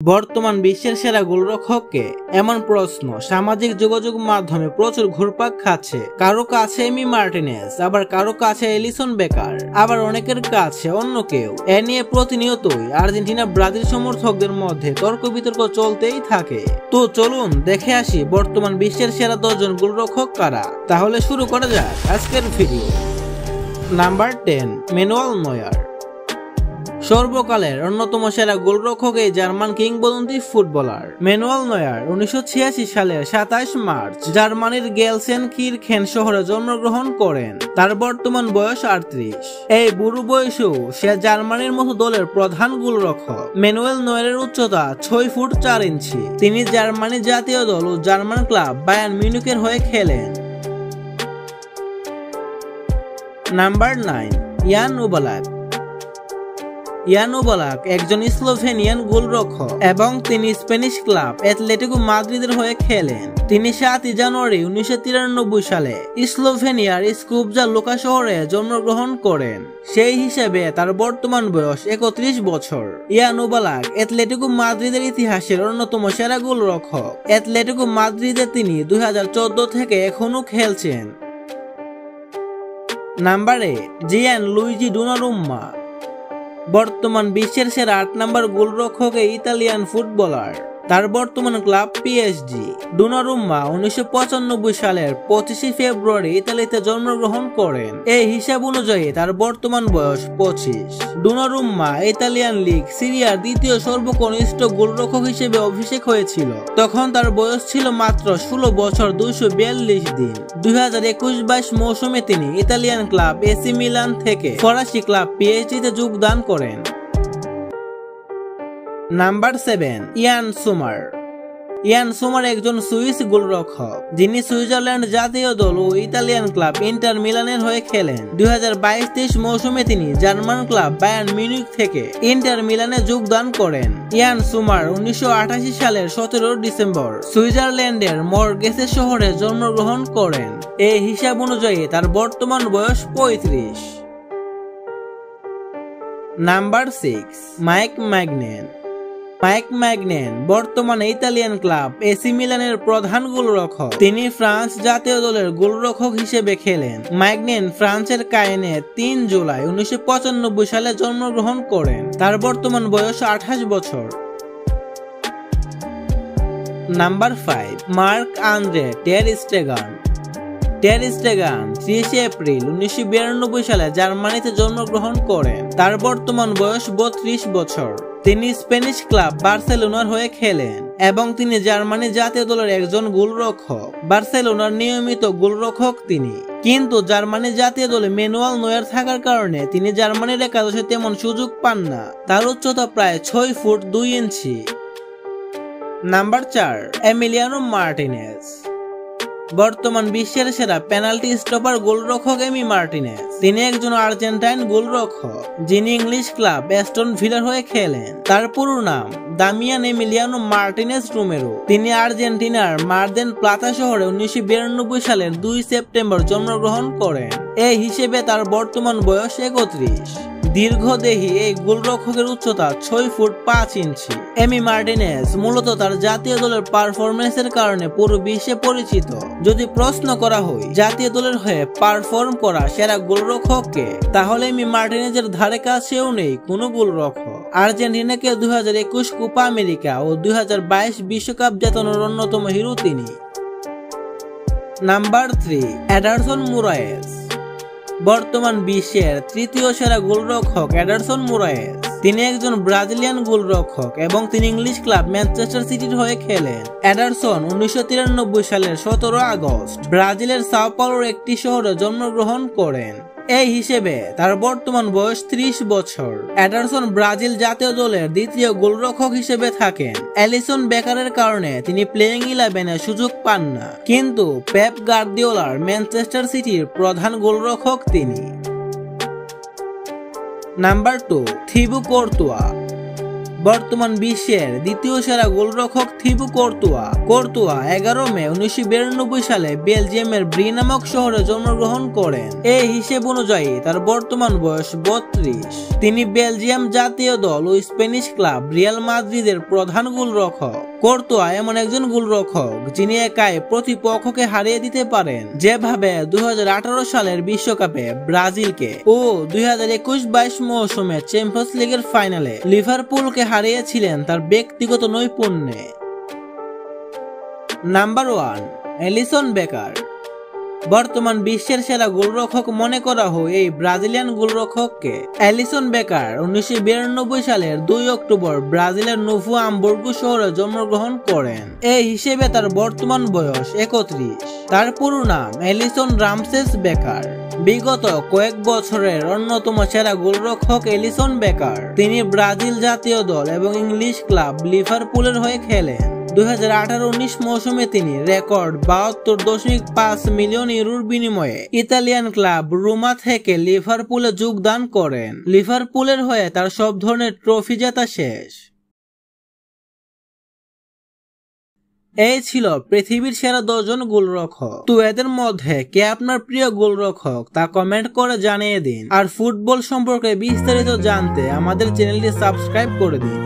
বর্তমান বিশ্বের সেরা গোলরক্ষককে এমন প্রশ্ন সামাজিক যোগাযোগ মাধ্যমে প্রচুর ঘুরপাক খাচ্ছে। কারো কাছে এমি মার্টিনেজ, আবার কারো কাছে এলিসন বেকার, আবার অনেকের কাছে অন্য কেউ। এ নিয়ে প্রতিনিয়তই আর্জেন্টিনা ব্রাজিল সমর্থকদের মধ্যে তর্ক বিতর্ক চলতেই থাকে। তো চলুন দেখে আসি বর্তমান বিশ্বের সেরা 10 জন গোলরক্ষক কারা। তাহলে শুরু করা যাক আজকের ভিডিও। Number 10, Manuel Neuer. সর্বকালের অন্যতম সেরা গোলরক্ষক এই জার্মান কিংবদন্তি ফুটবলার ম্যানুয়েল নয়্যার 1986 সালের 27 মার্চ জার্মানির গেলসেনকির্খেন শহরে জন্মগ্রহণ করেন। তার বর্তমান বয়স 38। এই বুড়ো বয়সেও সে জার্মানির মতো দলের প্রধান গোলরক্ষক। ম্যানুয়েল নয়্যারের উচ্চতা 6 ফুট 4 ইঞ্চি। তিনি জার্মানি জাতীয় দল ও জার্মান ক্লাব বায়ার্ন মিউনিখের হয়ে খেলেন। নাম্বার 9, ইয়ান ওবালাক। ইয়ান ওবালাক একজন স্লোভেনিয়ান গোলরক্ষক এবং তিনি স্প্যানিশ ক্লাব অ্যাথলেটিকো মাদ্রিদের হয়ে খেলেন। তিনি 7 জানুয়ারি 1993 সালে স্লোভেনিয়ার স্কুপজা লুকা শহরে জন্মগ্রহণ করেন। সেই হিসেবে তার বর্তমান বয়স 31 বছর। ইয়ান ওবালাক অ্যাথলেটিকো মাদ্রিদের ইতিহাসের অন্যতম সেরা গোলরক্ষক। অ্যাথলেটিকো মাদ্রিদে তিনি 2014 থেকে এখনো খেলছেন। Number 8, Gianluigi Donnarumma. বর্তমান বিশ্বের সেরা 8 নম্বর গোলরক্ষক এই ইতালিয়ান ফুটবলার। তার বর্তমান ক্লাব পিএসজি। ডোনারুম্মা 1995 সালের 25 ফেব্রুয়ারি ইতালিতে জন্মগ্রহণ করেন। এই হিসাব অনুযায়ী তার বর্তমান বয়স 25। ডোনারুম্মা ইতালিয়ান লিগ সিরিয়ার দ্বিতীয় সর্বকনিষ্ঠ গোলরক্ষক হিসেবে অভিষেক হয়েছিল। তখন তার বয়স ছিল মাত্র 16 বছর 242 দিন। 2021-22 মৌসুমে তিনি ইতালিয়ান ক্লাব এসি মিলান থেকে ফরাসি ক্লাব পিএসজিতে যোগদান করেন। নাম্বার 7, ইয়ান সোমার। ইয়ান সোমার একজন সুইস গোলরক্ষক যিনি সুইজারল্যান্ড জাতীয় দল ও ইতালিয়ান ক্লাব ইন্টার মিলানের হয়ে খেলেন। 2022-23 মৌসুমে তিনি জার্মান ক্লাব বায়ার্ন মিউনিখ থেকে ইন্টার মিলানে যোগদান করেন। ইয়ান সোমার 1988 সালের 17 ডিসেম্বর সুইজারল্যান্ডের মর্গেসে শহরে জন্মগ্রহণ করেন। এই হিসাব অনুযায়ী তার বর্তমান বয়স 35। Number 6, Mike Maignan. Mike Maignan বর্তমানে ইতালিয়ান ক্লাব এসি মিলানের প্রধান গোলরক্ষক। তিনি ফ্রান্স জাতীয় দলের গোলরক্ষক হিসেবে খেলেন। ম্যাগনেন ফ্রান্সের কায়েনে 3 জুলাই 1995 সালে জন্মগ্রহণ করেন। তার বর্তমান বয়স 28 বছর। নাম্বার 5, মার্ক আন্দ্রে টের স্টেগান। টের স্টেগান 30 এপ্রিল 1992 সালে জার্মানিতে জন্মগ্রহণ করেন। তার বর্তমান বয়স 32 বছর। তিনি স্প্যানিশ ক্লাব বার্সেলোনার হয়ে খেলেন এবং তিনি জার্মানি জাতীয় দলের একজন গোলরক্ষক। বার্সেলোনার নিয়মিত গোলরক্ষক তিনি। কিন্তু জার্মানি জাতীয় দলে ম্যানুয়েল নয়্যার থাকার কারণে তিনি জার্মানির একাদশে তেমন সুযোগ পান না। তার উচ্চতা প্রায় 6 foot 2 inch. Number 4, Emiliano Martinez. বর্তমান বিশ্বের সেরা পেনাল্টি স্টপার গোলরক্ষক এমি মার্টিনেজ। তিনি একজন আর্জেন্টাইন গোলরক্ষক যিনি ইংলিশ ক্লাব অ্যাস্টন ভিলার হয়ে খেলেন। তার পুরো নাম দামিয়ান এমিলিয়ানো মার্টিনেজ রোমেরো। তিনি আর্জেন্টিনার মার দেল প্লাতা শহরে 1992 সালের 2 সেপ্টেম্বর জন্মগ্রহণ করেন। এই হিসেবে তার বর্তমান বয়স 31। দীর্ঘদেহী এই গোলরক্ষকের উচ্চতা 6 ফুট 5 ইঞ্চি। এমি মার্টিনেজ মূলত তার জাতীয় দলের পারফরমেন্সের কারণে পুরো বিশ্বে পরিচিত। যদি প্রশ্ন করা হয় জাতীয় দলের হয়ে পারফর্ম করা সেরা গোলরক্ষককে, তাহলে এমি মার্টিনেজের ধারে কাছেও নেই কোনো গোলরক্ষক। আর্জেন্টিনাকে 2021 কোপা আমেরিকা ও 2022 বিশ্বকাপ জেতানোর অন্যতম হিরো তিনি। Number 3, Ederson মোরায়েস। বর্তমান বিশ্বের তৃতীয় সেরা গোলরক্ষক এডারসন মোরায়েস। তিনি একজন ব্রাজিলিয়ান গোলরক্ষক এবং তিনি ইংলিশ ক্লাব ম্যানচেস্টার সিটির হয়ে খেলেন। এডারসন 1993 সালের 17 আগস্ট ব্রাজিলের সাও পাওলোর একটি শহরে জন্মগ্রহণ করেন। এই হিসেবে তার বর্তমান বয়স 30 বছর। এডারসন ব্রাজিল জাতীয় দলের দ্বিতীয় গোলরক্ষক হিসেবে থাকেন। এলিসন বেকারের কারণে তিনি প্লেইং 11-এ সুযোগ পান না, কিন্তু পেপ গার্দিওলার ম্যানচেস্টার সিটির প্রধান গোলরক্ষক তিনি। Number 2, Thibaut কর্তুয়া। বর্তমান বিশ্বের দ্বিতীয় সেরা গোলরক্ষক থিবু কোর্তুয়া 11 মে 1992 সালে বেলজিয়ামের ব্রি নামক শহরে জন্মগ্রহণ করেন। এই হিসেব অনুযায়ী তার বর্তমান বয়স 32। তিনি বেলজিয়াম জাতীয় দল ও স্প্যানিশ ক্লাব রিয়াল মাদ্রিদের প্রধান গোলরক্ষক। কোর্তুয়া এমন একজন গোলরক্ষক যিনি একাই প্রতিপক্ষকে হারিয়ে দিতে পারেন, যেভাবে 2018 সালের বিশ্বকাপে ব্রাজিলকে ও 2021-22 মৌসুমে চ্যাম্পিয়ন্স লিগের ফাইনালে লিভারপুলকে হারিয়েছিলেন তার ব্যক্তিগত নৈপুণ্যে। নাম্বার 1, এলিসন বেকার। বর্তমান বিশ্বের সেরা গোলরক্ষক মনে করা হয় এই ব্রাজিলিয়ান গোলরক্ষককে। এলিসন বেকার 1992 সালের 2 অক্টোবর ব্রাজিলের নোভো হামবুর্গো শহরে জন্মগ্রহণ করেন। এই হিসেবে তার বর্তমান বয়স 31। তার পুরো নাম এলিসন রামসেস বেকার। বিগত কয়েক বছরের অন্যতম সেরা গোলরক্ষক এলিসন বেকার। তিনি ব্রাজিল জাতীয় দল এবং ইংলিশ ক্লাব লিভারপুলের হয়ে খেলেন। 2018-19 মৌসুমে তিনি রেকর্ড 72.5 মিলিয়ন ইউরোর বিনিময়ে ইতালিয়ান ক্লাব রোমা থেকে লিভারপুলে যোগদান করেন। লিভারপুলের হয়ে তার সব ধরনের ট্রফি জেতা শেষ। এই ছিল পৃথিবীর সেরা 10 জন গোলরক্ষক। তো এদের মধ্যে কে আপনার প্রিয় গোলরক্ষক তা কমেন্ট করে জানিয়ে দিন। আর ফুটবল সম্পর্কে বিস্তারিত জানতে আমাদের চ্যানেলটি সাবস্ক্রাইব করে দিন।